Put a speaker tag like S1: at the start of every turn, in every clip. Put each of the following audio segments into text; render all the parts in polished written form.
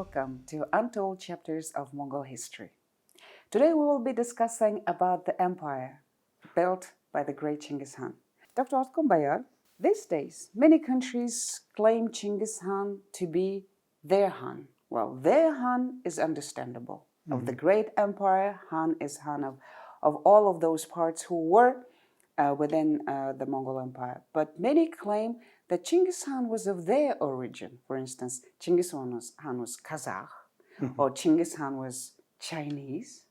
S1: welcome to Untold Chapters of Mongol History. Today we will be discussing about the empire built by the great Chinggis Khan. Dr. Otkunbayar, these days many countries claim Chinggis Khan to be their Khan. Well, their Khan is understandable. Of the great empire, Khan is Khan of all of those parts who were within the Mongol Empire. But many claim that Chinggis Khan was of their origin. For instance, Chinggis Khan was Kazakh, or Chinggis Khan was Chinese.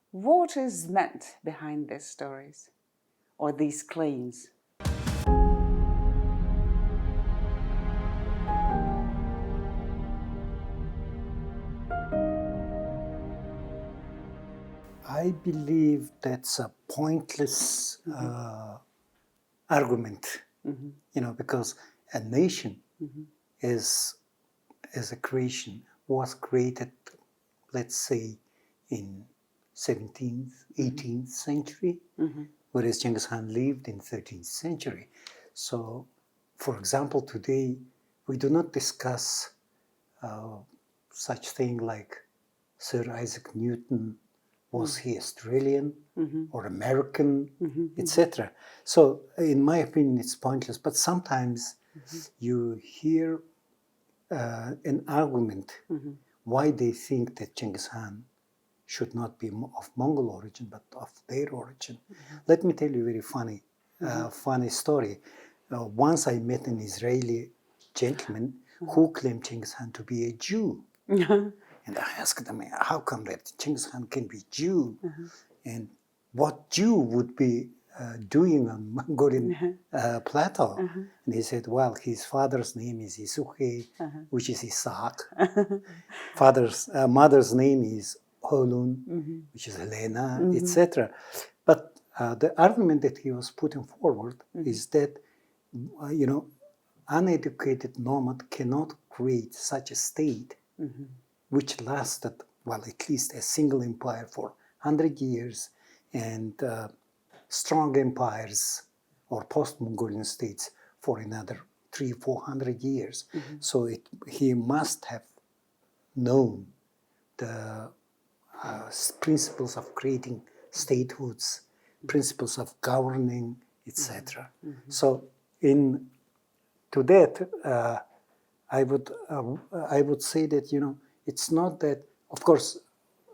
S1: What is meant behind these stories or these claims?
S2: I believe that's a pointless argument, because a nation is a creation, was created, let's say, in 17th, 18th century, whereas Chinggis Khan lived in 13th century. So, for example, today we do not discuss such thing like Sir Isaac Newton. Was he Australian or American, etc.? So, in my opinion, it's pointless. But sometimes you hear an argument why they think that Chinggis Khan should not be of Mongol origin, but of their origin. Let me tell you a very funny story. Once I met an Israeli gentleman who claimed Chinggis Khan to be a Jew. And I asked them, how come that Chinggis Khan can be Jew? And what Jew would be doing on Mongolian plateau? And he said, well, his father's name is Isuke, which is Isaac. Mother's name is Holun, which is Helena, etc. But the argument that he was putting forward is that, uneducated nomad cannot create such a state which lasted, well, at least a single empire for 100 years, and strong empires or post-Mongolian states for another 300-400 years. So he must have known the principles of creating statehoods, principles of governing, etc. So to that, I would say that, it's not that, of course,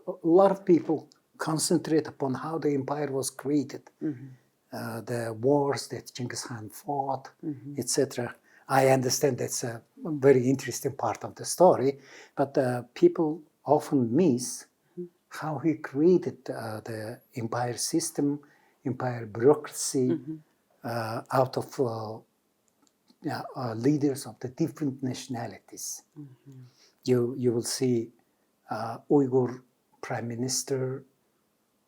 S2: a lot of people concentrate upon how the empire was created, the wars that Chinggis Khan fought, etc. I understand that's a very interesting part of the story, but people often miss how he created the empire system, empire bureaucracy, out of leaders of the different nationalities. You will see Uyghur prime minister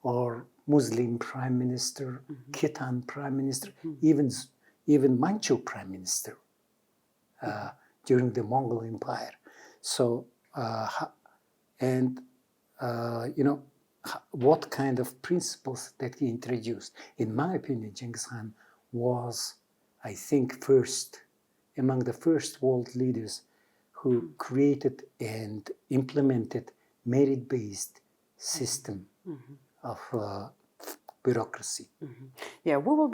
S2: or Muslim prime minister, Khitan prime minister, even Manchu prime minister during the Mongol Empire. So, what kind of principles that he introduced? In my opinion, Chinggis Khan was, I think, among the first world leaders who created and implemented merit-based system of bureaucracy.
S1: Yeah, we'll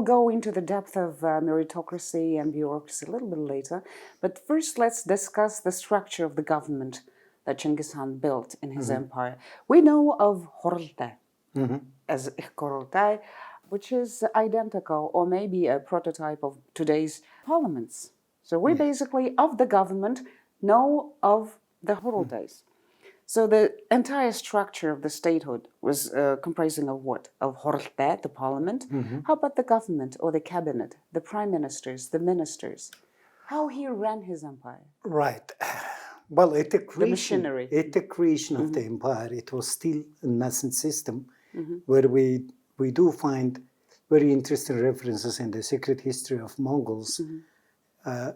S1: go into the depth of meritocracy and bureaucracy a little bit later. But first, let's discuss the structure of the government that Chinggis Khan built in his empire. We know of Horultai as Kurultai, which is identical or maybe a prototype of today's parliaments. So we basically, of the government, know of the Horultais. So the entire structure of the statehood was comprising of what? Of Horultai, the parliament. How about the government or the cabinet, the prime ministers, the ministers? How he ran his empire?
S2: Right. Well, at the creation of the empire, it was still a nascent system where we do find very interesting references in the secret history of Mongols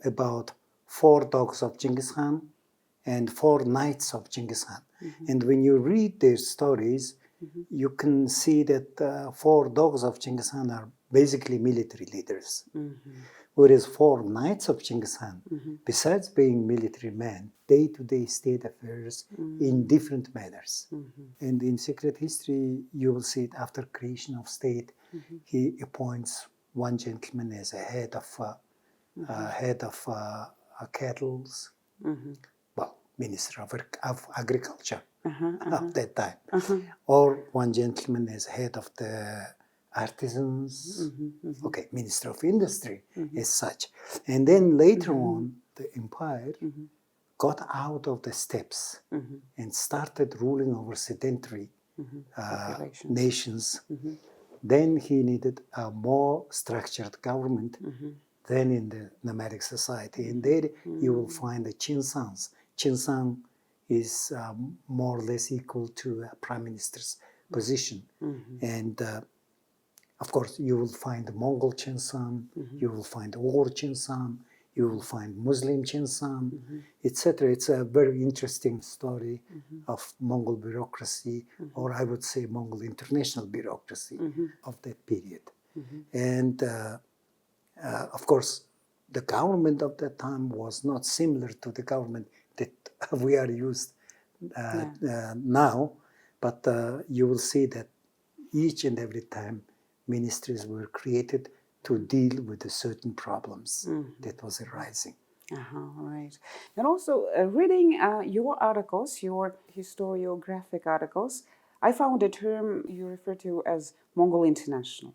S2: about 4 dogs of Chinggis Khan and 4 knights of Chinggis Khan. And when you read their stories, you can see that 4 dogs of Chinggis Khan are basically military leaders. Whereas for knights of Genghis Khan, besides being military men, day-to-day state affairs in different manners. And in secret history, you will see it after creation of state, he appoints one gentleman as a head of cattle, well, minister of agriculture of that time, or one gentleman as head of the artisans, okay, minister of industry as such. And then later on, the empire got out of the steppes and started ruling over sedentary nations. Then he needed a more structured government than in the nomadic society. And there you will find the Chinsans. Chinsan is more or less equal to a prime minister's position. And of course, you will find the Mongol Chinsan, you will find the Uyghur Chinsan, you will find Muslim Chinsan, etc. It's a very interesting story of Mongol bureaucracy, or I would say Mongol international bureaucracy of that period. And of course, the government of that time was not similar to the government that we are used now, but you will see that each and every time ministries were created to deal with the certain problems that was arising.
S1: Right. And also, reading your articles, your historiographic articles, I found a term you refer to as Mongol International.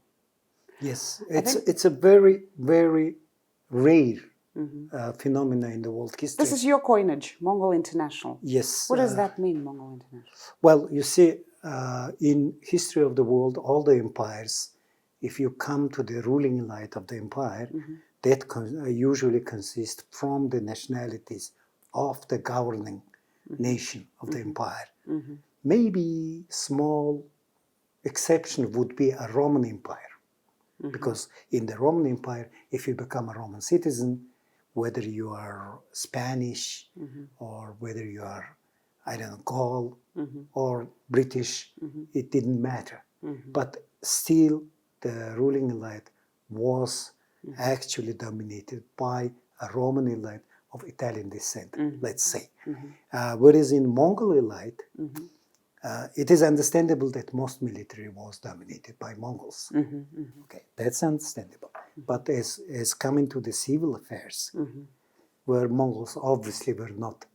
S2: Yes, it's a very, very rare phenomena in the world history.
S1: This is your coinage, Mongol International.
S2: Yes.
S1: What does that mean, Mongol International?
S2: Well, you see, in history of the world, all the empires, if you come to the ruling elite of the empire, that usually consists from the nationalities of the governing nation of the empire. Maybe small exception would be a Roman Empire. Because in the Roman Empire, if you become a Roman citizen, whether you are Spanish or whether you are, I don't know, Gaul or British, it didn't matter. But still, the ruling elite was actually dominated by a Roman elite of Italian descent, let's say. Whereas in Mongol elite, it is understandable that most military was dominated by Mongols. Okay, that's understandable. But as coming to the civil affairs, where Mongols obviously were not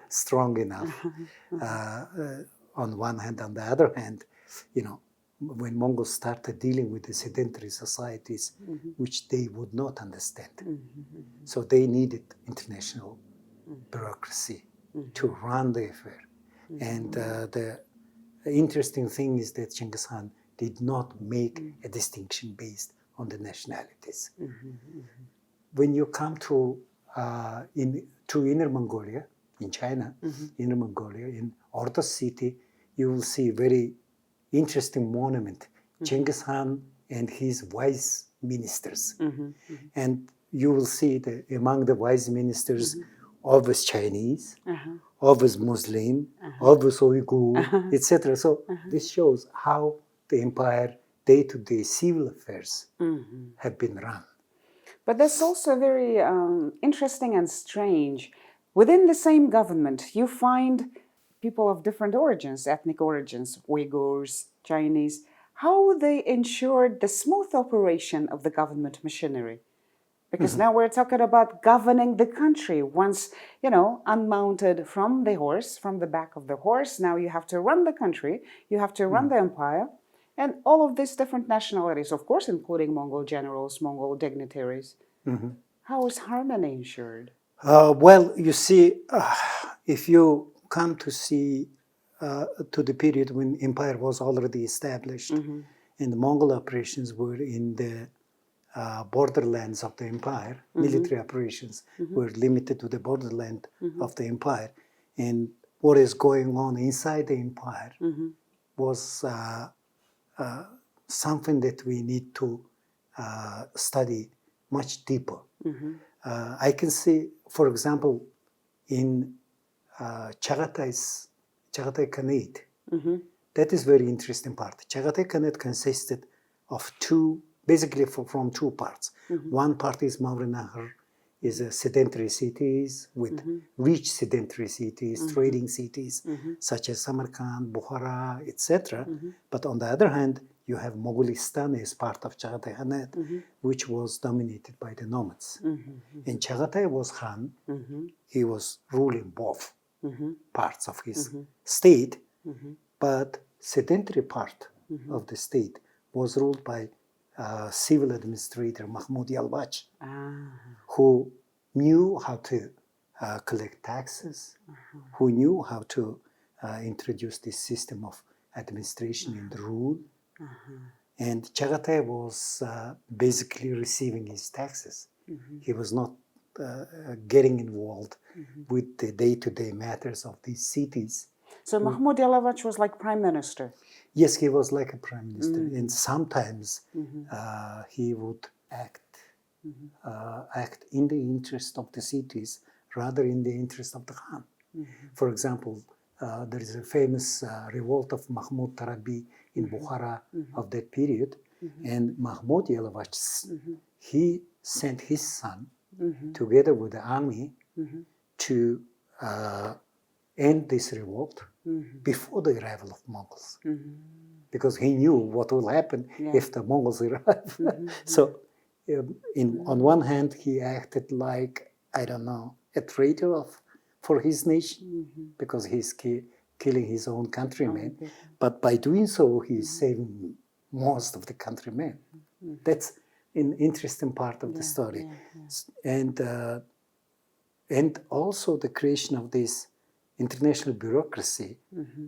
S2: strong enough, on one hand, on the other hand, you know, when Mongols started dealing with the sedentary societies, which they would not understand. So they needed international bureaucracy to run the affair. And the interesting thing is that Genghis Khan did not make a distinction based on the nationalities. When you come to Inner Mongolia, in China, Inner Mongolia, in Ordos city, you will see very interesting monument, Genghis Khan and his wise ministers. And you will see that among the wise ministers, always Chinese, always Muslim, always Uyghur, etc. So this shows how the empire day-to-day civil affairs have been run.
S1: But that's also very interesting and strange. Within the same government, you find people of different origins, ethnic origins, Uyghurs, Chinese, how they ensured the smooth operation of the government machinery. Because now we're talking about governing the country. Once, you know, unmounted from the horse, from the back of the horse, now you have to run the country, you have to run the empire, and all of these different nationalities, of course, including Mongol generals, Mongol dignitaries. How is harmony ensured?
S2: Well, you see, if you come to see to the period when empire was already established and the Mongol operations were in the borderlands of the empire, military operations were limited to the borderland of the empire. And what is going on inside the empire was something that we need to study much deeper. I can see, for example, in Chagatai Khanate, that is very interesting part. Chagatai Khanate consisted of two basically from two parts. One part is Mawar is sedentary cities with rich sedentary cities, trading cities such as Samarkand, Bukhara, etc. But on the other hand, you have Mogolistan as part of Chagatai Khanate, which was dominated by the nomads. And Chagatai was Khan. He was ruling both parts of his state, but sedentary part of the state was ruled by civil administrator Mahmoud Yalbach, who knew how to collect taxes, who knew how to introduce this system of administration and rule. And Chagatai was basically receiving his taxes. He was not getting involved with the day-to-day matters of these cities.
S1: So Mahmoud Yalbach was like prime minister?
S2: Yes, he was like a prime minister. And sometimes he would act in the interest of the cities rather in the interest of the Khan. For example, there is a famous revolt of Mahmud Tarabi in Bukhara of that period. And Mahmoud Yalbach, he sent his son together with the army to end this revolt before the arrival of Mongols. Because he knew what will happen if the Mongols arrive. So on one hand, he acted like, I don't know, a traitor for his nation, because he's killing his own countrymen. But by doing so, he's saving most of the countrymen. That's an interesting part of the story. And also the creation of this international bureaucracy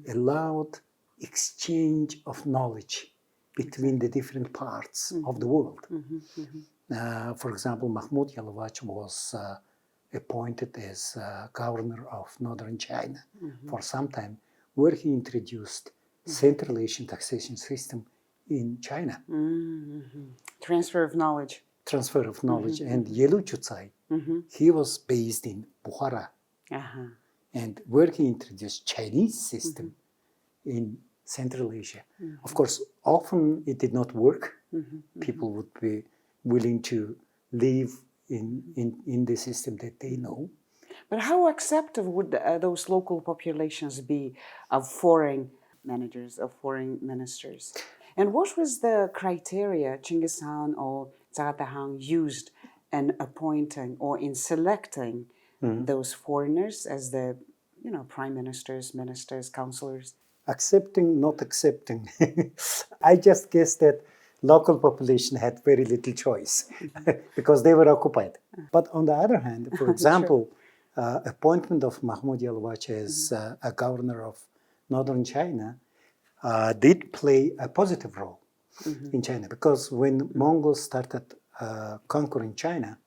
S2: allowed exchange of knowledge between the different parts of the world. For example, Mahmoud Yalbach was appointed as governor of northern China for some time, where he introduced Central Asian taxation system in China.
S1: Transfer of knowledge.
S2: Transfer of knowledge. And Yelu Chucai, he was based in Bukhara, and where he introduced Chinese system in Central Asia. Of course, often it did not work. People would be willing to live in the system that they know.
S1: But how acceptive would those local populations be of foreign managers, of foreign ministers? And what was the criteria Genghis Khan or Chagatai Khan used in appointing or in selecting those foreigners as the, prime ministers, ministers, counselors?
S2: Accepting, not accepting. I just guess that local population had very little choice because they were occupied. But on the other hand, for example, appointment of Mahmoud Yalbach as a governor of northern China did play a positive role in China, because when Mongols started conquering China,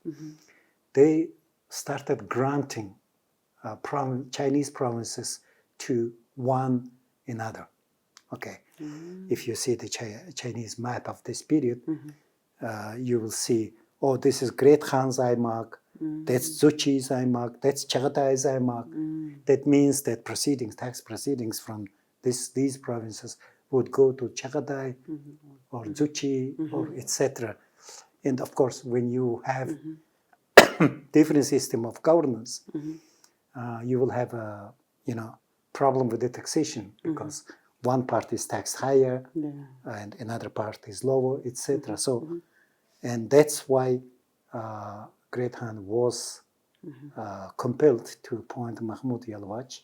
S2: they started granting Chinese provinces to one another. Okay, if you see the Chinese map of this period, you will see, oh, this is Great Khan Zaimak, that's Zuchi Zaimak, that's Chagatai Zaimak. That means that tax proceedings from these provinces would go to Chagatai or Zuchi or etc. And of course, when you have different system of governance, you will have a problem with the taxation, because one part is taxed higher and another part is lower, etc. So, and that's why Great Khan was compelled to appoint Mahmoud Yalbach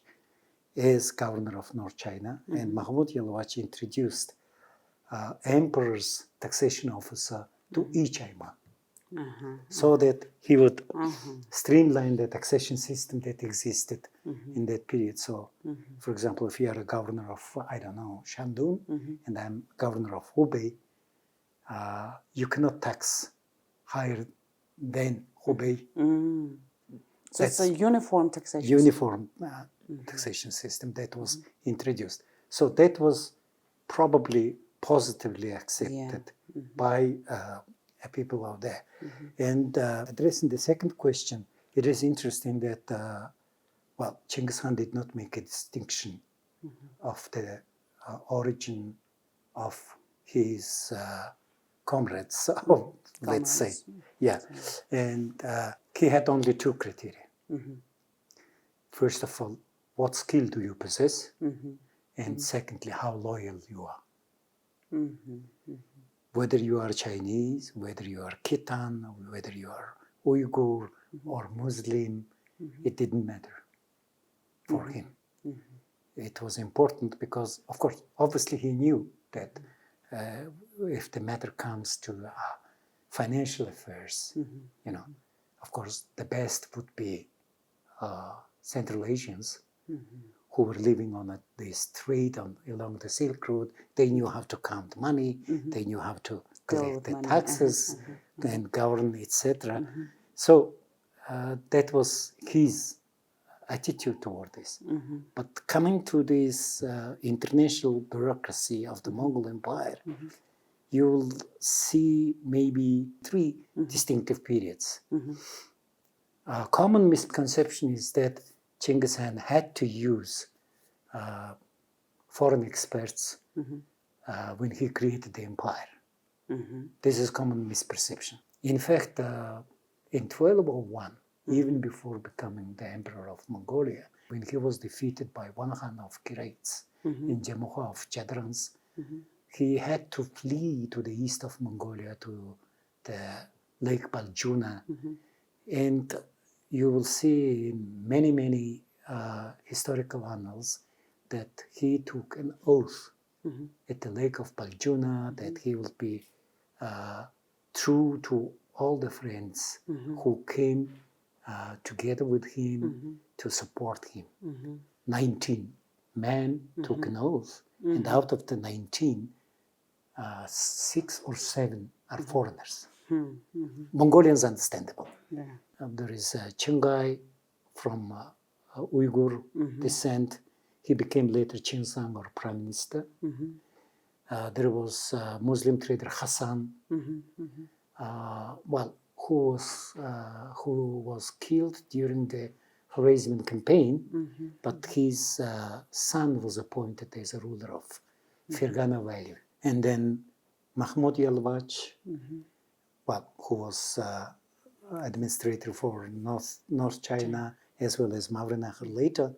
S2: as governor of North China, and Mahmoud Yalbach introduced emperor's taxation officer to each Ayman, so that he would streamline the taxation system that existed in that period. So, for example, if you are a governor of, I don't know, Shandong, and I'm governor of Hubei, you cannot tax higher than Hubei.
S1: So it's a uniform taxation
S2: system. Taxation system that was introduced. So that was probably positively accepted by people out there. And addressing the second question, it is interesting that, Genghis Khan did not make a distinction of the origin of his comrades, let's say. Yeah. And he had only two criteria. First of all, what skill do you possess? And secondly, how loyal you are. Whether you are Chinese, whether you are Khitan, whether you are Uyghur or Muslim, it didn't matter for him. It was important because, of course, obviously he knew that if the matter comes to financial affairs, you know, of course, the best would be Central Asians who were living on this trade along the Silk Road. They knew how to count money, they knew how to collect the taxes and govern, etc. So that was his attitude toward this. But coming to this international bureaucracy of the Mongol Empire, you will see maybe three distinctive periods. A common misconception is that Genghis Khan had to use foreign experts when he created the empire. This is a common misperception. In fact, in 1201, even before becoming the emperor of Mongolia, when he was defeated by Kublai Khan of Kirates in Jamukha of Chadrans, he had to flee to the east of Mongolia to the Lake Baljuna. And you will see in many, many historical annals that he took an oath at the Lake of Baljuna that he will be true to all the friends who came together with him to support him. 19 men took an oath, and out of the 19, 6 or 7 are foreigners. Mongolians, understandable. There is Chengai from Uyghur descent. He became later Chinsang or prime minister. There was Muslim trader Hassan, who was killed during the Khwarezmian campaign, but his son was appointed as a ruler of Fergana Valley. And then Mahmud Yalvach, who was administrator for North China as well as Mavranachar later.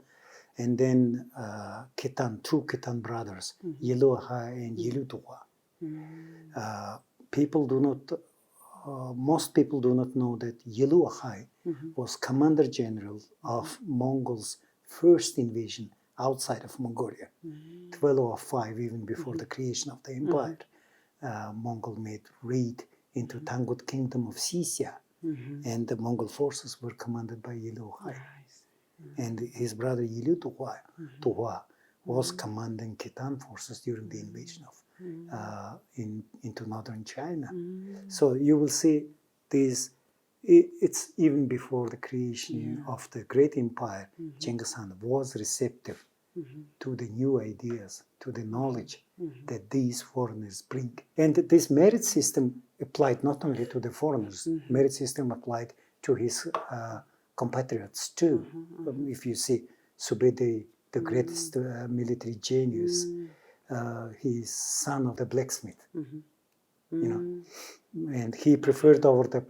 S2: And then two Khitan brothers, Yelu Ahai and Yelu Tuwa. Most people do not know that Yelu Ahai was commander general of Mongols' first invasion outside of Mongolia. 1205, even before the creation of the empire, Mongol made raid into Tangut kingdom of Sisya, and the Mongol forces were commanded by Yelu Ahai. And his brother Yelu Tuwa was commanding Khitan forces during the invasion of into northern China. So you will see this. It's even before the creation of the great empire, Genghis Khan was receptive to the new ideas, to the knowledge that these foreigners bring. And this merit system applied not only to the foreigners, merit system applied to his compatriots too. If you see Subedai, the greatest military genius, he's son of the blacksmith, you know, and he preferred over the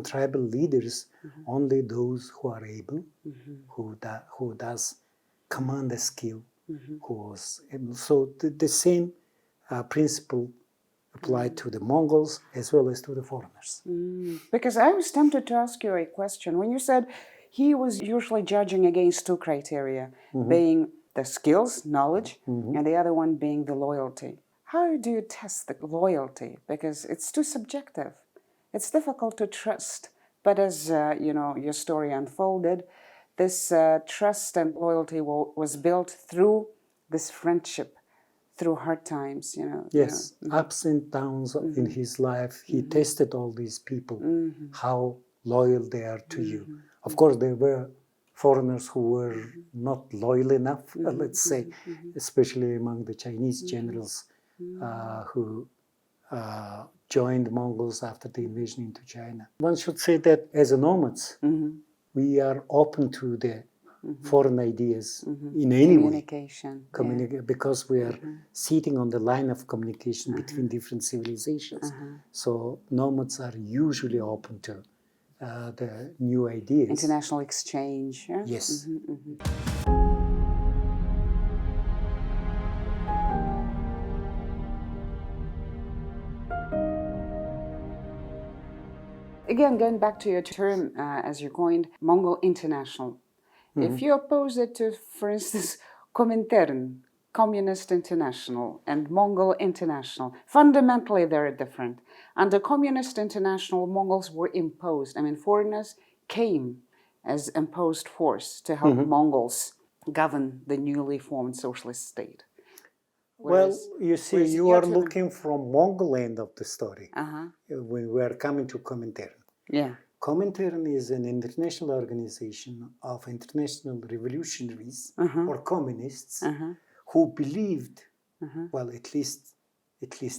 S2: tribal leaders only those who are able, who does command a skill, who was able. So the same principle applied to the Mongols as well as to the foreigners.
S1: Because I was tempted to ask you a question. When you said he was usually judging against two criteria, being the skills, knowledge, and the other one being the loyalty. How do you test the loyalty? Because it's too subjective. It's difficult to trust. But as your story unfolded, this trust and loyalty was built through this friendship, through hard times.
S2: Yes, ups and downs in his life. He tested all these people, how loyal they are to you. Of course, there were foreigners who were not loyal enough, let's say, especially among the Chinese generals who joined Mongols after the invasion into China. One should say that as a nomads, we are open to the foreign ideas in any way.
S1: Communication.
S2: Because we are sitting on the line of communication between different civilizations. So nomads are usually open to the new ideas.
S1: International exchange. Yeah?
S2: Yes.
S1: Again, going back to your term, as you coined, Mongol International. If you oppose it to, for instance, Comintern, Communist International, and Mongol International, fundamentally they're different. Under Communist International, Mongols were imposed. I mean, foreigners came as imposed force to help Mongols govern the newly formed socialist state.
S2: Whereas, well, you see, you are looking from Mongol end of the story. When we are coming to Comintern.
S1: Yeah.
S2: Comintern is an international organization of international revolutionaries or communists who believed, well, at least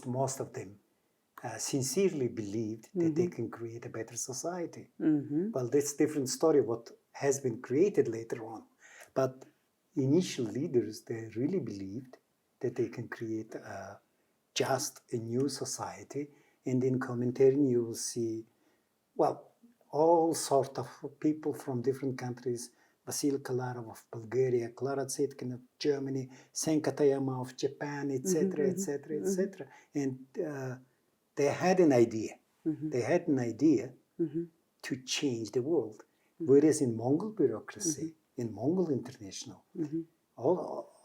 S2: most of them, sincerely believed that they can create a better society. Well, that's a different story what has been created later on. But initial leaders, they really believed that they can create just a new society. And in Comintern you will see, well, all sorts of people from different countries. Vasil Kalarov of Bulgaria, Klara Zetkin of Germany, Senkatayama of Japan, etc., etc., etc. And they had an idea. They had an idea to change the world. Whereas in Mongol bureaucracy, in Mongol International,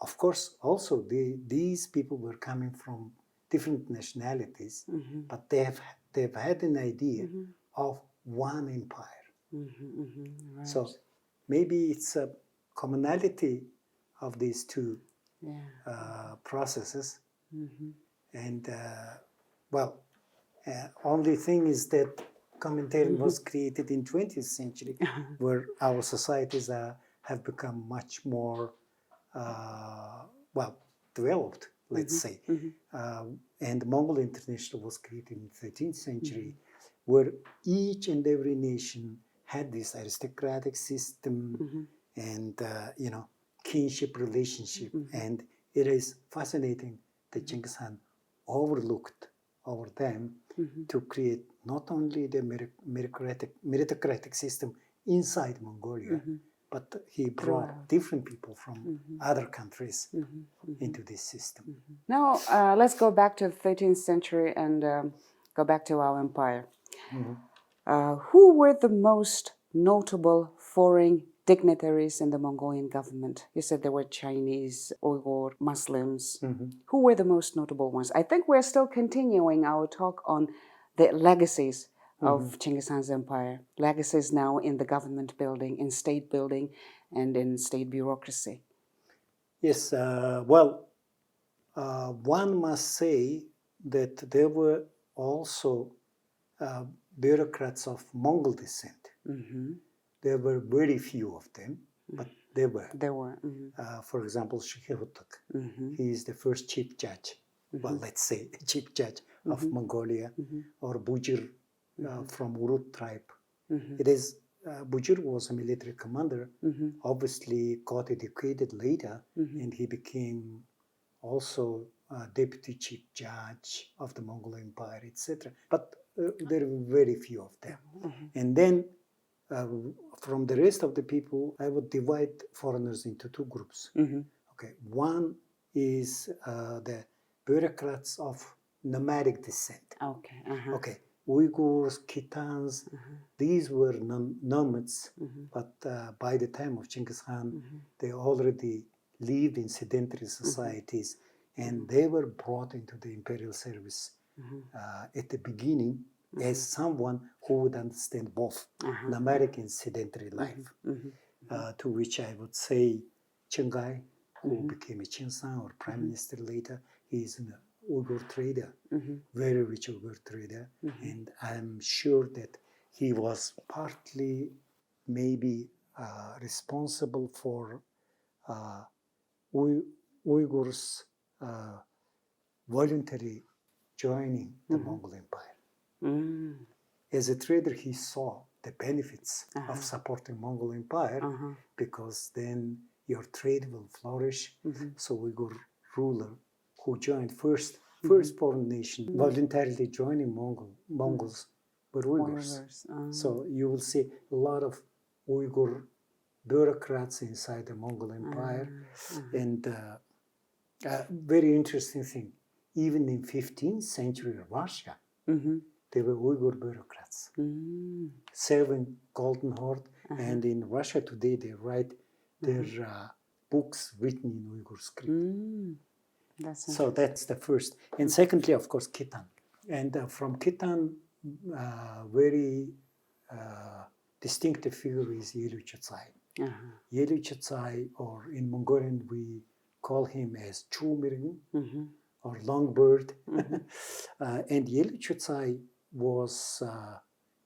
S2: of course, also these people were coming from different nationalities, but they've had an idea of one empire.
S1: Right.
S2: So maybe it's a commonality of these two processes. And well, only thing is that Comintern was created in 20th century, where our societies have become much more well developed, let's say. And Mongol International was created in the 13th century, where each and every nation had this aristocratic system and kinship relationship. And it is fascinating that Genghis Khan overlooked over them to create not only the meritocratic system inside Mongolia, but he brought different people from other countries into this system.
S1: Now, let's go back to the 13th century and go back to our empire. Who were the most notable foreign dignitaries in the Mongolian government? You said there were Chinese, Uyghur, Muslims. Who were the most notable ones? I think we're still continuing our talk on the legacies of Genghis Khan's empire. Legacies now in the government building, in state building, and in state bureaucracy.
S2: Yes, well, one must say that there were also bureaucrats of Mongol descent. There were very few of them, but there were.
S1: There were.
S2: For example, Shikhihutuk. He is the first chief judge. Well, let's say chief judge of Mongolia, or Bujir from Urut tribe. It is Bujir was a military commander. Obviously, got educated later, and he became also deputy chief judge of the Mongol Empire, etc. But there were very few of them. And then from the rest of the people, I would divide foreigners into two groups. Okay, one is the bureaucrats of nomadic descent. Okay, Uyghurs, Khitans, these were nomads, but by the time of Genghis Khan, they already lived in sedentary societies, and they were brought into the imperial service at the beginning as someone who would understand both nomadic and sedentary life. To which I would say Chengai, who became a Chinsan or prime minister later, he is an Uyghur trader, very rich Uyghur trader, and I'm sure that he was partly maybe responsible for Uyghurs voluntary joining the Mongol Empire. As a trader, he saw the benefits of supporting Mongol Empire, because then your trade will flourish. So Uyghur ruler who joined first foreign nation voluntarily joining Mongols were Uyghurs. So you will see a lot of Uyghur bureaucrats inside the Mongol Empire. And very interesting thing, even in 15th century Russia, they were Uyghur bureaucrats serving Golden Horde. And in Russia today, they write their books written in Uyghur script. So that's the first. And secondly, of course, Khitan. And from Khitan, very distinctive figure is Yelu Chutsai. Yelu Chutsai, or in Mongolian, we call him as Chumirin, or Longbird. And Yelu Chutsai was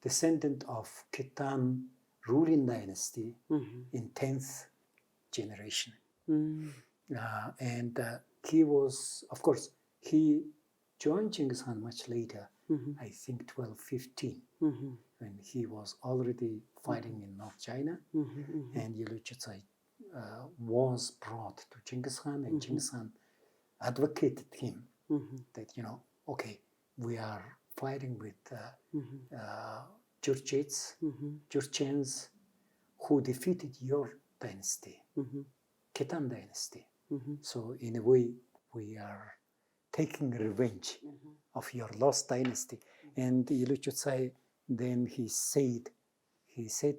S2: descendant of Khitan ruling dynasty in 10th generation. And he was, of course, he joined Genghis Khan much later, I think 1215, when he was already fighting in North China. And Yelu Chutsai was brought to Genghis Khan, and Genghis Khan advocated him that, okay, we are fighting with Jurchens, who defeated your dynasty, Khitan dynasty. So in a way, we are taking revenge of your lost dynasty. And Yelu Chutsai, then he said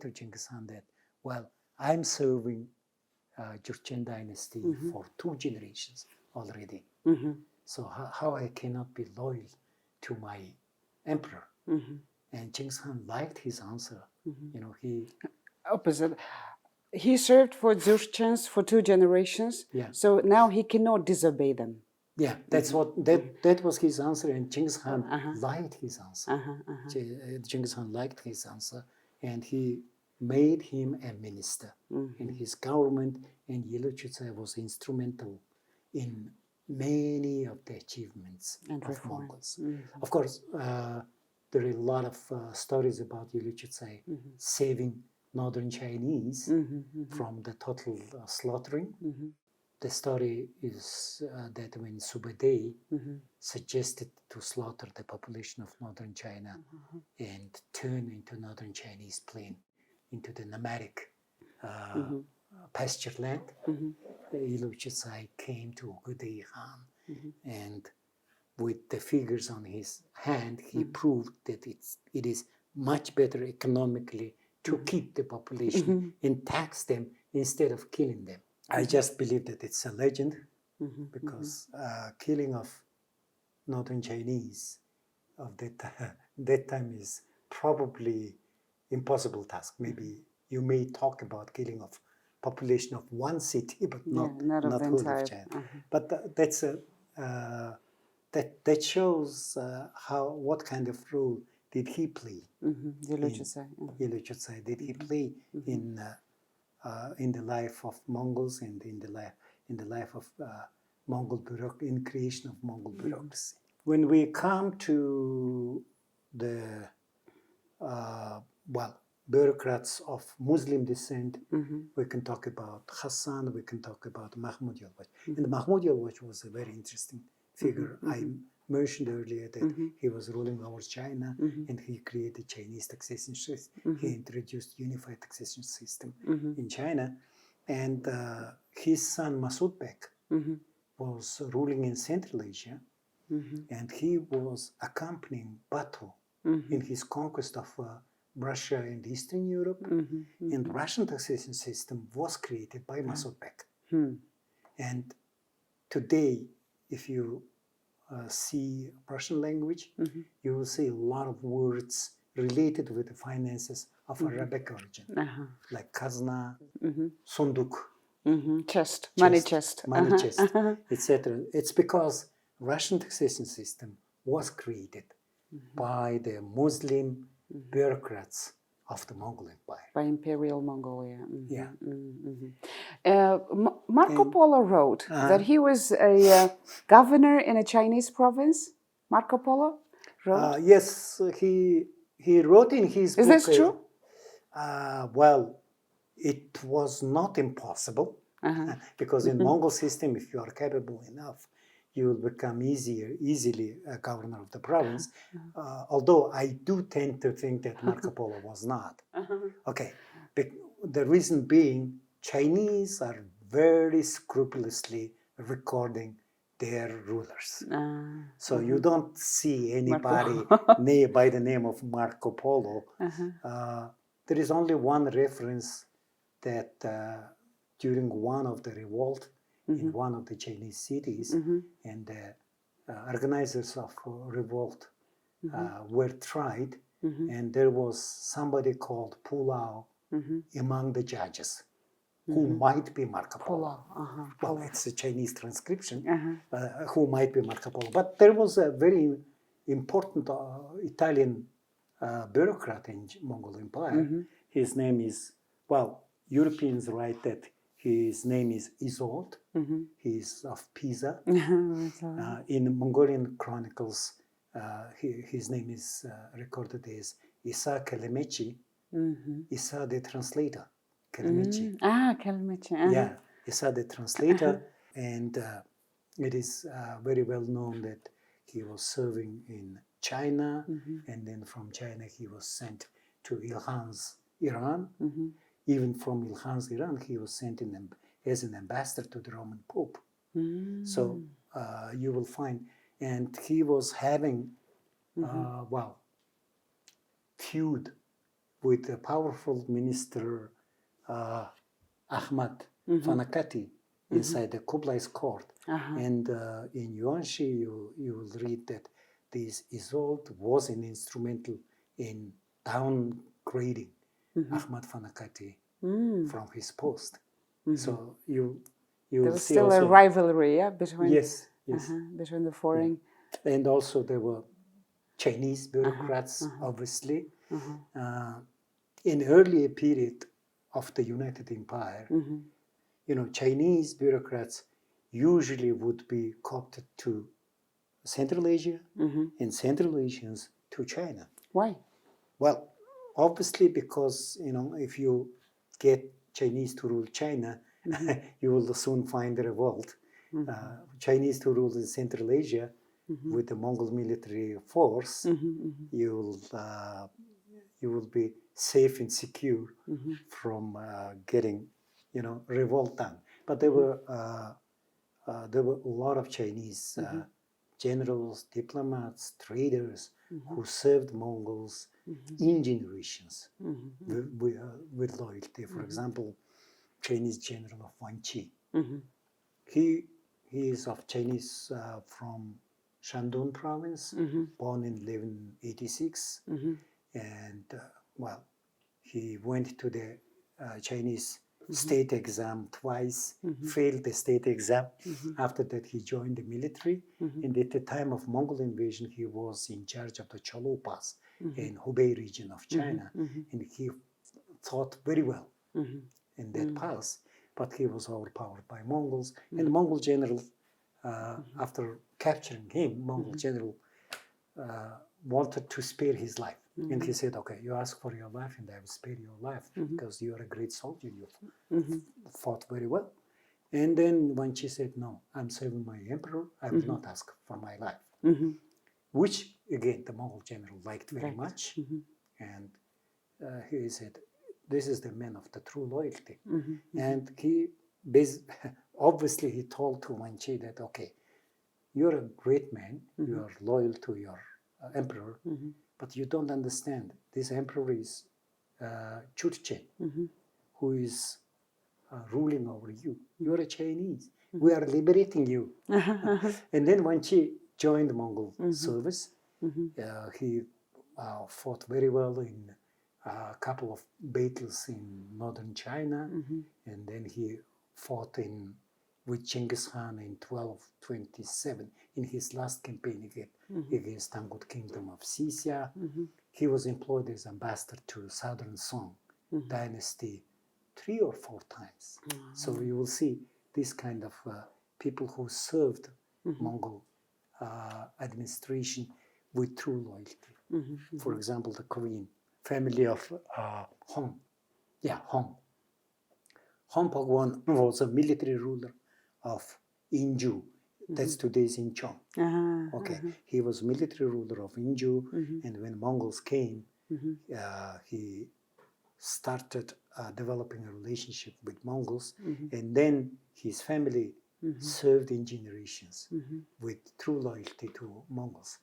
S2: to Genghis Khan that, well, I'm serving Jurchen dynasty for 2 generations already. So how I cannot be loyal to my emperor? And Genghis Khan liked his answer. He
S1: opposite. He served for Jurchens for 2 generations. So now he cannot disobey them.
S2: Yeah, that's what that was his answer, and Genghis Khan liked his answer. Genghis Khan liked his answer, and he made him a minister in his government. And Yelu Chutsai was instrumental in many of the achievements of Mongols. Of course, there are a lot of stories about Yelu Chutsai saving northern Chinese from the total slaughtering. The story is that when Subadei suggested to slaughter the population of northern China and turn into northern Chinese plain into the nomadic pasture land, Yelu Chutsai came to Kublai Khan, and with the figures on his hand, he proved that it is much better economically to keep the population and tax them instead of killing them. I just believe that it's a legend, because killing of northern Chinese of that time is probably impossible task. Maybe you may talk about killing of population of one city, but not whole of China. But that's that shows what kind of role did he play?
S1: Yelu Chutsai.
S2: Yelu Chutsai, did he play in the life of Mongols and in the life of Mongol in creation of Mongol bureaucracy? When we come to the bureaucrats of Muslim descent, we can talk about Hassan, we can talk about Mahmud Yalwaj. And Mahmud Yalwaj was a very interesting figure. I mentioned earlier that he was ruling over China, and he created Chinese taxation system. He introduced unified taxation system in China, and his son Masud Bek was ruling in Central Asia, and he was accompanying Batu in his conquest of Russia and Eastern Europe, and Russian taxation system was created by Masud Bek. And today, if you see Russian language, you will see a lot of words related with the finances of Arabic origin, like kazna, sunduk,
S1: chest, money chest,
S2: etc. It's because Russian taxation system was created by the Muslim bureaucrats of the Mongol Empire.
S1: By Imperial Mongolia. Marco Polo wrote that he was a governor in a Chinese province. Marco Polo wrote?
S2: Yes, he wrote in his book.
S1: Is this true?
S2: Well, it was not impossible because in Mongol system, if you are capable enough, you will become easily a governor of the province. Although I do tend to think that Marco Polo was not. Okay, the reason being Chinese are very scrupulously recording their rulers. So you don't see anybody by the name of Marco Polo. There is only one reference that during one of the revolt in one of the Chinese cities, and the organizers of revolt were tried, and there was somebody called POLO among the judges, who might be Marco Polo. Well, it's a Chinese transcription, who might be Marco Polo. But there was a very important Italian bureaucrat in Mongol Empire. His name is, well, Europeans write that his name is Isolde. He's of Pisa. In Mongolian chronicles, his name is recorded as Isa Kelemechi, Isa the translator. Kelemechi.
S1: Kelemechi.
S2: Yeah, Isa the translator. And it is very well known that he was serving in China, and then from China he was sent to Ilkhan's Iran. Even from Ilkhan's Iran, he was sent as an ambassador to the Roman Pope. So you will find, and he was having, feud with a powerful minister, Ahmad Fanakati, inside the Kublai's court. And in Yuanshi, you will read that this Isolde was an instrumental in downgrading Ahmad Fanakati from his post. So you
S1: there
S2: will
S1: was
S2: see
S1: still
S2: also,
S1: a rivalry, between
S2: yes,
S1: between the foreign.
S2: And also there were Chinese bureaucrats, obviously. In earlier period of the United Empire, Chinese bureaucrats usually would be co-opted to Central Asia and Central Asians to China.
S1: Why?
S2: Well, obviously because, if you get Chinese to rule China, you will soon find a revolt. Chinese to rule in Central Asia with the Mongol military force, you will be safe and secure from getting, revolt done. But there were a lot of Chinese generals, diplomats, traders who served Mongols in generations with loyalty. For example, Chinese general of Wanqi. He is of Chinese from Shandong province, born in 1186, and he went to the Chinese state exam twice, failed the state exam. After that, he joined the military, and at the time of Mongol invasion, he was in charge of the Cholo Pass in Hubei region of China, and he fought very well in that pass, but he was overpowered by Mongols, and the Mongol general, after capturing him, Mongol general wanted to spare his life. And he said, okay, you ask for your life and I will spare your life because you are a great soldier, you fought very well. And then when she said, no, I'm serving my emperor, I will not ask for my life. Which, again, the Mongol general liked very much. And he said, this is the man of the true loyalty. And he, obviously he told to Wanqi that, okay, you're a great man, you are loyal to your emperor, but you don't understand. This emperor is Churchen, who is ruling over you. You're a Chinese. We are liberating you. And then when she joined the Mongol service, he fought very well in a couple of battles in northern China, and then he fought with Genghis Khan in 1227 in his last campaign against Tangut Kingdom of Sisya. He was employed as ambassador to Southern Song dynasty 3 or 4 times. So you will see this kind of people who served Mongol administration with true loyalty. For example, the Korean family of Hong. Yeah, Hong. Hong Pogwon was a military ruler of Inju. That's today's Incheon. Okay, he was military ruler of Inju, and when Mongols came, he started developing a relationship with Mongols, and then his family served in generations with true loyalty to Mongols.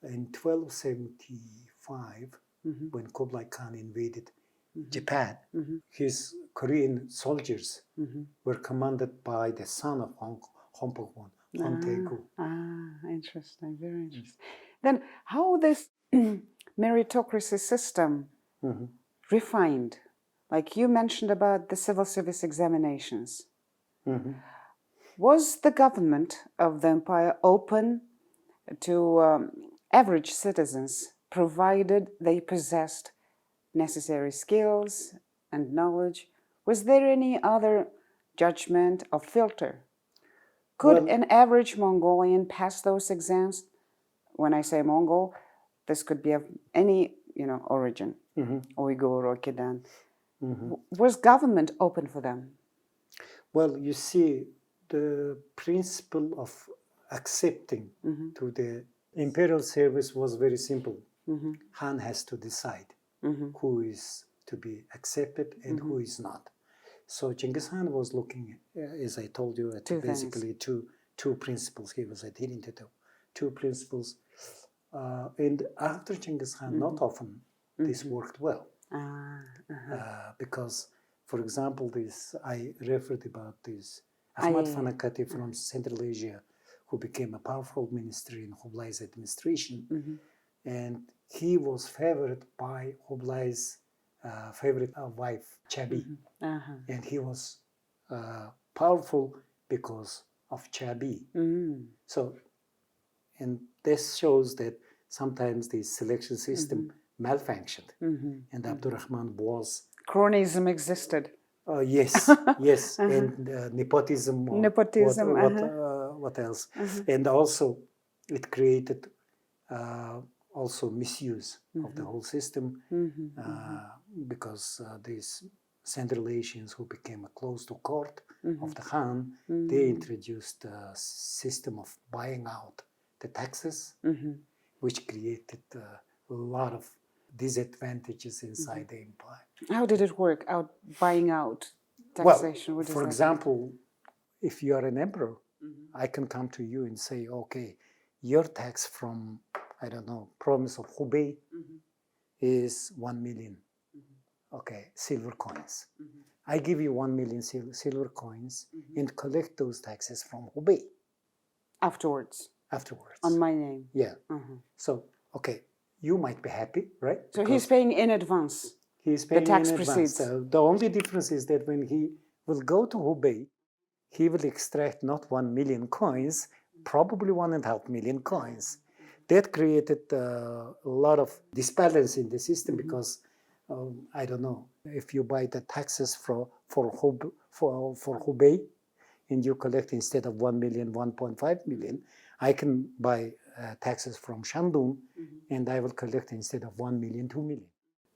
S2: In 1275, when Kublai Khan invaded Japan, his Korean soldiers were commanded by the son of Hongpokgon, Hong Taegu.
S1: Interesting, very interesting. Then how this meritocracy system refined, like you mentioned about the civil service examinations, was the government of the empire open to average citizens, provided they possessed necessary skills and knowledge? Was there any other judgment or filter? Could an average Mongolian pass those exams? When I say Mongol, this could be of any origin, Uyghur or Khitan. Was government open for them?
S2: Well, you see, the principle of accepting to the imperial service was very simple. Khan has to decide who is to be accepted and who is not. So Genghis Khan was looking, as I told you, at basically two principles. He was adhering to two principles. And after Genghis Khan, not often this worked well. Because, for example, I referred about this Ahmad Fanakati from Central Asia, who became a powerful minister in Kublai's administration. And he was favored by Kublai's favorite wife, Chabi. And he was powerful because of Chabi. So, and this shows that sometimes the selection system malfunctioned. And Abdurrahman was...
S1: Cronyism existed.
S2: Yes, yes. And nepotism. What else? And also, it created also misuse of the whole system because these Central Asians who became close to court of the Khan, they introduced a system of buying out the taxes, which created a lot of disadvantages inside the empire.
S1: How did it work, buying out taxation?
S2: Well, for example, if you are an emperor, I can come to you and say, okay, your tax from, I don't know, province of Hubei is 1 million, okay, silver coins. I give you 1 million silver coins and collect those taxes from Hubei.
S1: Afterwards?
S2: Afterwards.
S1: On my name?
S2: Yeah. So, okay, you might be happy, right?
S1: So he's paying in advance.
S2: He's paying
S1: the tax
S2: in advance.
S1: proceeds.
S2: The only difference is that when he will go to Hubei, he will extract not 1 million coins, probably 1.5 million coins. That created a lot of disbalance in the system because, I don't know, if you buy the taxes for Hubei and you collect instead of 1 million, 1.5 million, I can buy taxes from Shandong and I will collect instead of 1 million, 2 million.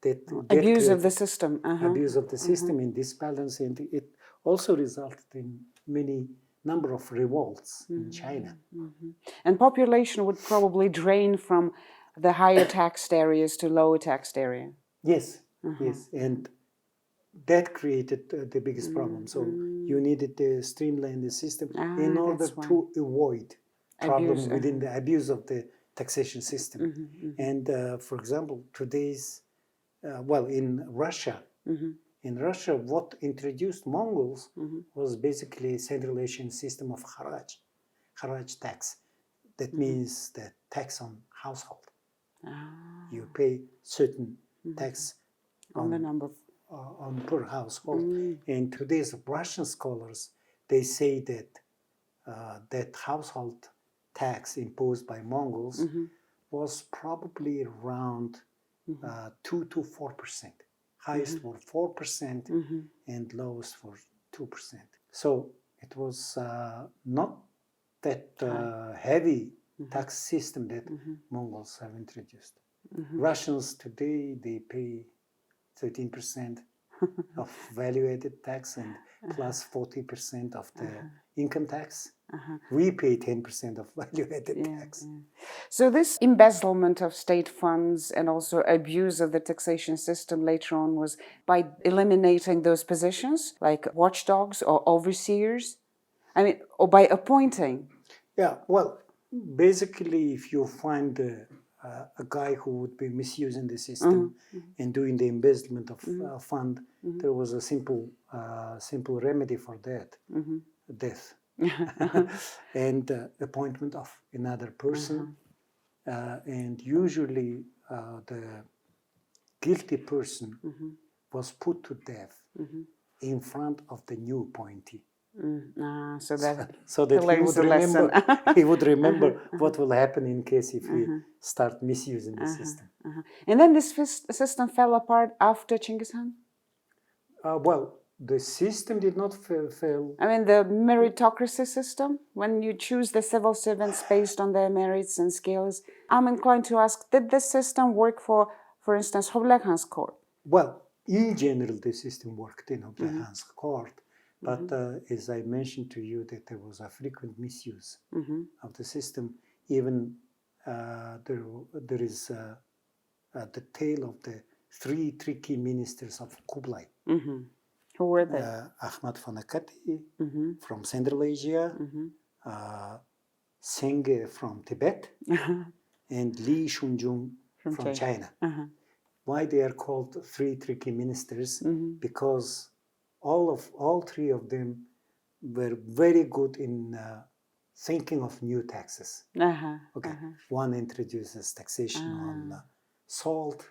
S2: That
S1: abuse of the system.
S2: Abuse of the system and disbalance, and it also resulted in many number of revolts in China.
S1: And population would probably drain from the higher taxed areas to lower taxed area.
S2: Yes, yes, and that created the biggest problem. So you needed to streamline the system in order to avoid problem within the abuse of the taxation system. And for example, today's in Russia, what introduced Mongols was basically a Central Asian system of Kharaj tax. That means the tax on household. You pay certain tax
S1: on the number
S2: on per household. And today's Russian scholars, they say that that household tax imposed by Mongols was probably around 2 to 4%. Highest for 4% and lowest for 2%. So it was not that heavy tax system that Mongols have introduced. Russians today, they pay 13% of value-added tax and plus 40% of the income tax. We pay 10% of value-added tax.
S1: So this embezzlement of state funds and also abuse of the taxation system later on was by eliminating those positions like watchdogs or overseers, I mean, or by appointing.
S2: Yeah, well, basically, if you find a guy who would be misusing the system and doing the embezzlement of fund, there was a simple remedy for that: death and appointment of another person. And usually, the guilty person was put to death in front of the new appointee.
S1: So that
S2: he would remember, he would remember what will happen in case if we start misusing the system.
S1: And then this system fell apart after Genghis Khan?
S2: Well, the system did not fail.
S1: I mean, the meritocracy system, when you choose the civil servants based on their merits and skills. I'm inclined to ask, did this system work for instance, Kublai Khan's court?
S2: Well, in general, the system worked in Kublai Khan's court. But as I mentioned to you, that there was a frequent misuse of the system. Even there is the tale of the 3 tricky ministers of Kublai.
S1: Who were they?
S2: Ahmad Fanakati from Central Asia, Senge from Tibet, and Li Shunjung from China. Why they are called 3 tricky ministers? Because all 3 of them were very good in thinking of new taxes. One introduces taxation on salt.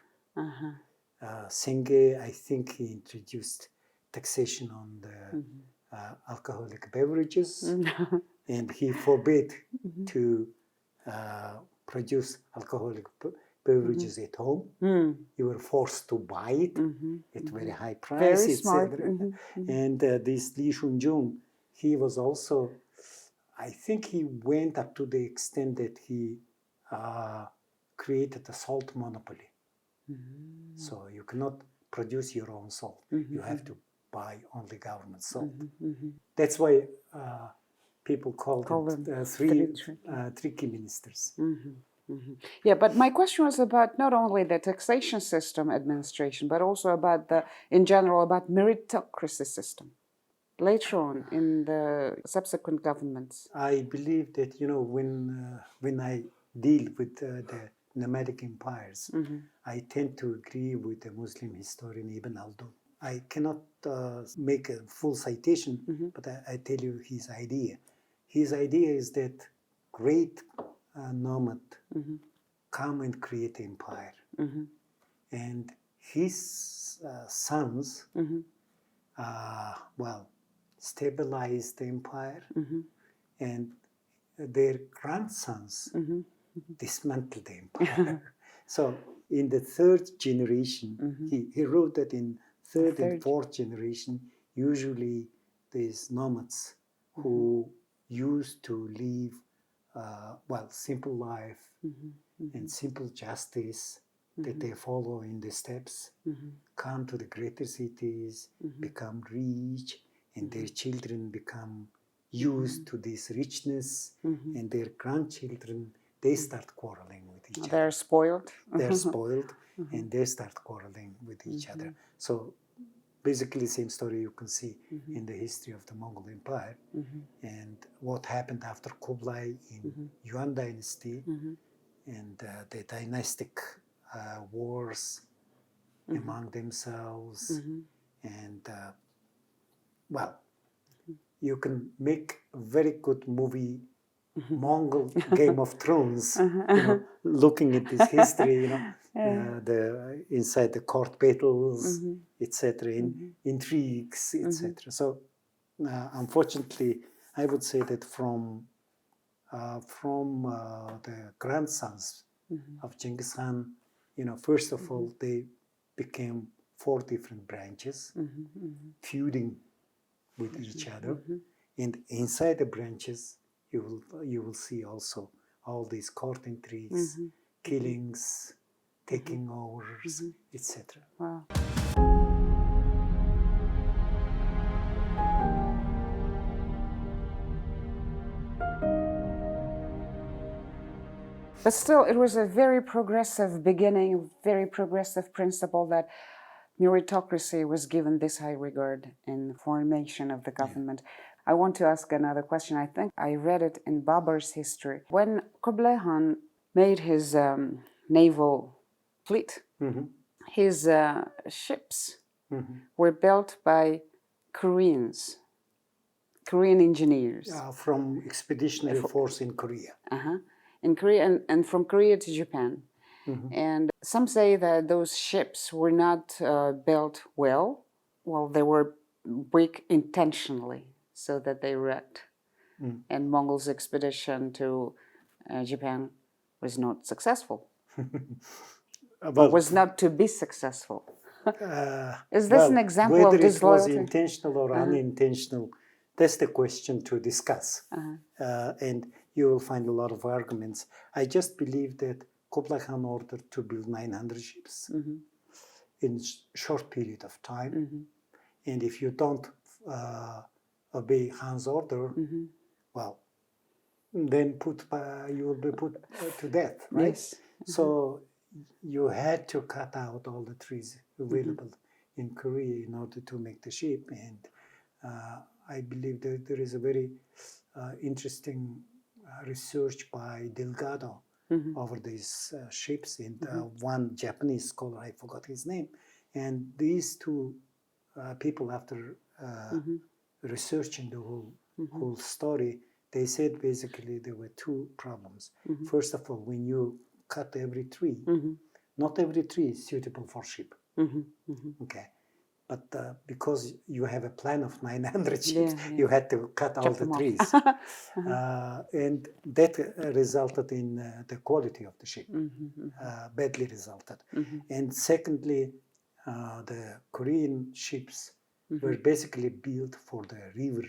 S2: Senge, I think he introduced taxation on the alcoholic beverages, and he forbade to produce alcoholic beverages at home. You were forced to buy it at very high price.
S1: Very smart.
S2: And this Li Shunjung, he was also, I think he went up to the extent that he created a salt monopoly. So you cannot produce your own salt. You have to buy only government salt. That's why people call them 3 tricky ministers.
S1: Yeah, but my question was about not only the taxation system administration, but also about in general, about meritocracy system later on in the subsequent governments.
S2: I believe that, when I deal with the nomadic empires, I tend to agree with the Muslim historian Ibn Khaldun. I cannot make a full citation, but I tell you his idea. His idea is that great nomad come and create empire. And his sons, stabilize the empire, and their grandsons dismantle the empire. So in the 3rd generation, he wrote that in 3rd and 4th generation, usually these nomads who used to live simple life and simple justice that they follow in the steps, come to the greater cities, become rich, and their children become used to this richness, and their grandchildren, they start quarreling with each other.
S1: They're spoiled.
S2: They're spoiled, and they start quarreling with each other. So basically, same story you can see in the history of the Mongol Empire, and what happened after Kublai in Yuan Dynasty, and the dynastic wars among themselves, and you can make a very good movie, Mongol Game of Thrones, looking at this history, the inside the court battles, etc., intrigues, etc. So, unfortunately, I would say that from the grandsons of Genghis Khan, first of all, they became 4 different branches, feuding with each other, and inside the branches, you will see also all these court intrigues, killings, taking overs, etc.
S1: Wow. But still, it was a very progressive beginning, very progressive principle that meritocracy was given this high regard in the formation of the government. I want to ask another question. I think I read it in Babur's history. When Kublai Khan made his naval fleet, his ships were built by Koreans, Korean engineers.
S2: From expeditionary force in Korea.
S1: In Korea and from Korea to Japan. And some say that those ships were not built well. Well, they were weak intentionally so that they wrecked. And Mongol's expedition to Japan was not successful. Was not to be successful. Is this an example of disloyalty?
S2: Whether it was intentional or unintentional, that's the question to discuss. And you will find a lot of arguments. I just believe that Kublai Khan ordered to build 900 ships in a short period of time. And if you don't obey Khan's order, well, then you will be put to death, right?
S1: Yes.
S2: So you had to cut out all the trees available in Korea in order to make the ship. And I believe that there is a very interesting research by Delgado over these ships, and one Japanese scholar, I forgot his name. And these two people, after researching the whole story, they said basically there were two problems. First of all, when you cut every tree, not every tree is suitable for ship. Okay. But because you have a plan of 900 ships, you had to cut all the trees. And that resulted in the quality of the ship, badly resulted. And secondly, the Korean ships were basically built for the river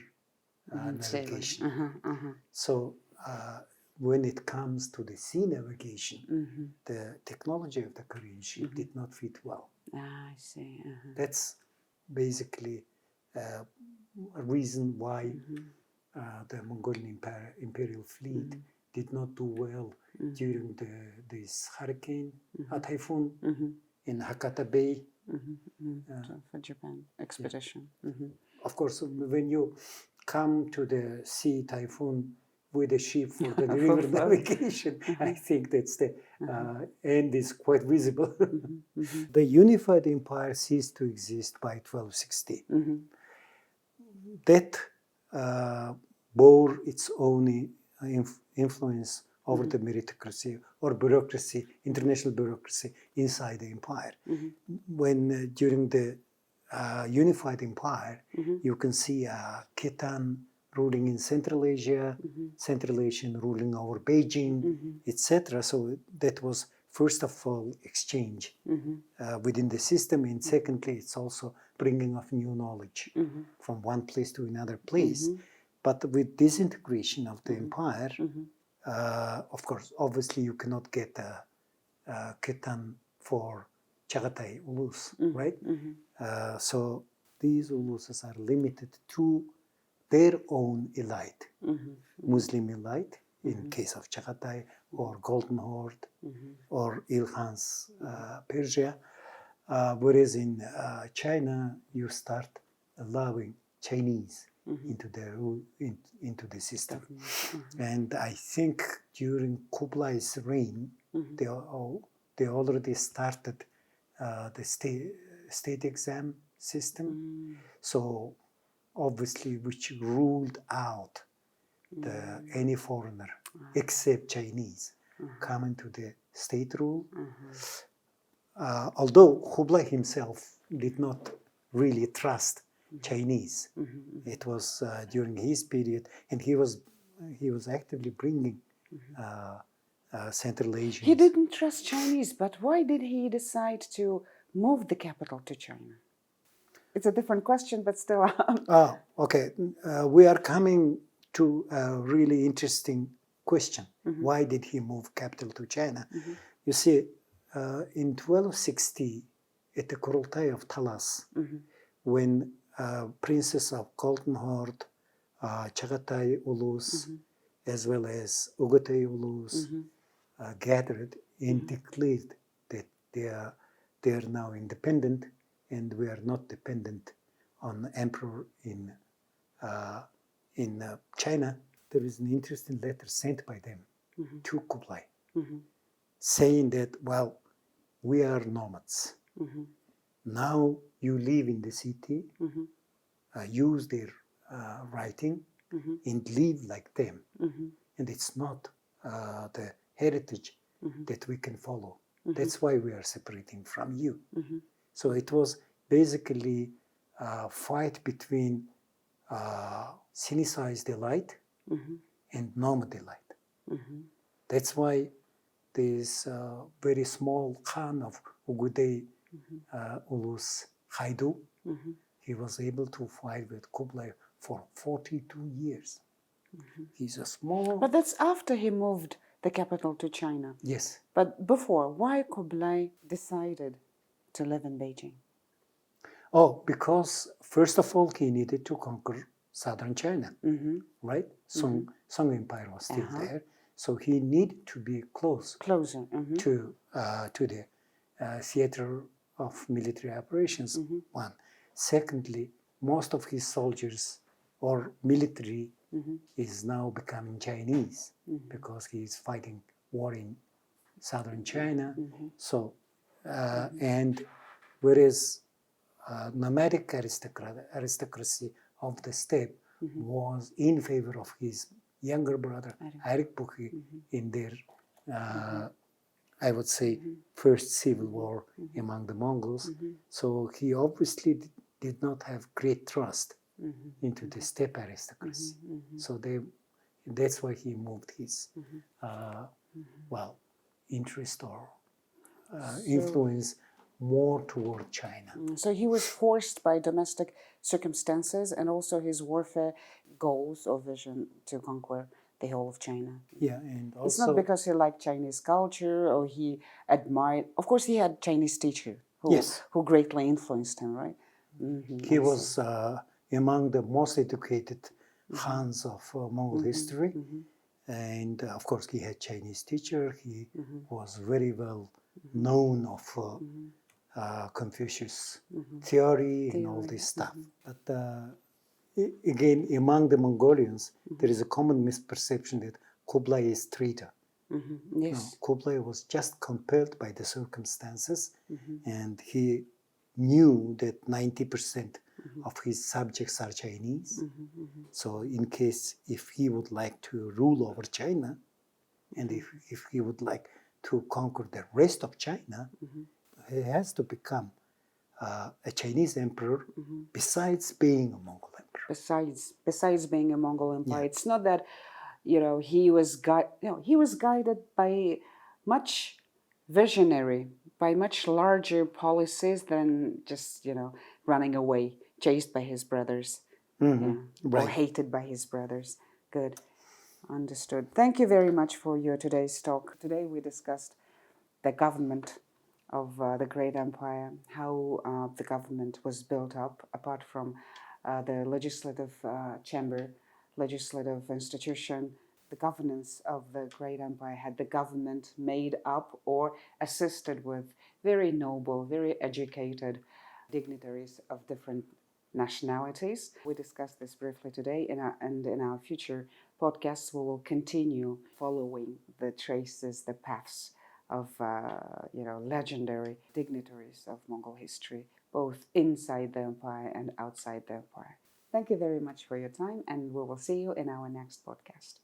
S2: navigation. So when it comes to the sea navigation, the technology of the Korean ship did not fit well.
S1: I see.
S2: That's basically a reason why the Mongolian imperial fleet did not do well during this hurricane, typhoon in Hakata Bay.
S1: For Japan expedition.
S2: Of course, when you come to the sea typhoon with a ship for the river navigation, I think that's the end is quite visible. The unified empire ceased to exist by 1260. That bore its own influence over the meritocracy or bureaucracy, international bureaucracy inside the empire. When during the unified empire, you can see Khitan ruling in Central Asia, Central Asian ruling over Beijing, etc. So that was, first of all, exchange within the system, and secondly, it's also bringing of new knowledge from one place to another place. But with disintegration of the empire, of course, obviously you cannot get Khitan for Chagatai Ulus, right? So these Uluses are limited to their own elite, Muslim elite, in case of Chagatai, or Golden Horde, or Ilkhan's Persia. Whereas in China, you start allowing Chinese into the system. And I think during Kublai's reign, they already started the state exam system. So obviously, which ruled out any foreigner except Chinese coming to the state rule. Although Kublai himself did not really trust Chinese, it was during his period, and he was actively bringing Central Asians.
S1: He didn't trust Chinese, but why did he decide to move the capital to China? It's a different question, but still.
S2: Okay. We are coming to a really interesting question. Why did he move capital to China? You see, in 1260, at the Kurultai of Talas, when princes of Golden Horde, Chagatai Ulus, as well as Ugatai Ulus, gathered and declared that they are now independent, and we are not dependent on emperor in China. There is an interesting letter sent by them to Kublai, saying that, well, we are nomads. Now you live in the city, use their writing, and live like them. And it's not the heritage that we can follow. That's why we are separating from you. So it was basically a fight between Sinicized elite and nomad elite. That's why this very small Khan of Ugudei Ulus Haidu, he was able to fight with Kublai for 42 years. He's a small...
S1: But that's after he moved the capital to China.
S2: Yes.
S1: But before, why Kublai decided to live in Beijing?
S2: Oh, because first of all, he needed to conquer southern China, right? Song Empire was still there. So he needed to be closer to the theater of military operations, one. Secondly, most of his soldiers or military is now becoming Chinese because he is fighting war in southern China. So, and whereas nomadic aristocracy of the steppe was in favor of his younger brother, Erik Bukhi, in their, I would say, first civil war among the Mongols. So he obviously did not have great trust into the steppe aristocracy. So that's why he moved his, interest or influence more toward China.
S1: So he was forced by domestic circumstances and also his warfare goals or vision to conquer the whole of China.
S2: Yeah, and also...
S1: It's not because he liked Chinese culture or he admired... Of course, he had Chinese teacher who greatly influenced him, right?
S2: He was among the most educated Khans of Mongol history. And of course, he had Chinese teacher. He was very well known of Confucius theory and all this stuff. But again, among the Mongolians, there is a common misperception that Kublai is traitor.
S1: Yes.
S2: No, Kublai was just compelled by the circumstances, and he knew that 90% of his subjects are Chinese. So in case if he would like to rule over China, and if he would like to conquer the rest of China, he has to become a Chinese emperor besides being a Mongol emperor.
S1: Besides being a Mongol empire, it's not that he was guided by much visionary, by much larger policies than just running away, chased by his brothers, or hated by his brothers. Good, understood. Thank you very much for your today's talk. Today we discussed the government of the great empire, how the government was built up, apart from the legislative chamber, legislative institution. The governance of the great empire had the government made up or assisted with very noble, very educated dignitaries of different nationalities. We discussed this briefly today, and in our future podcasts, we will continue following the traces, the paths of legendary dignitaries of Mongol history, both inside the empire and outside the empire. Thank you very much for your time, and we will see you in our next podcast.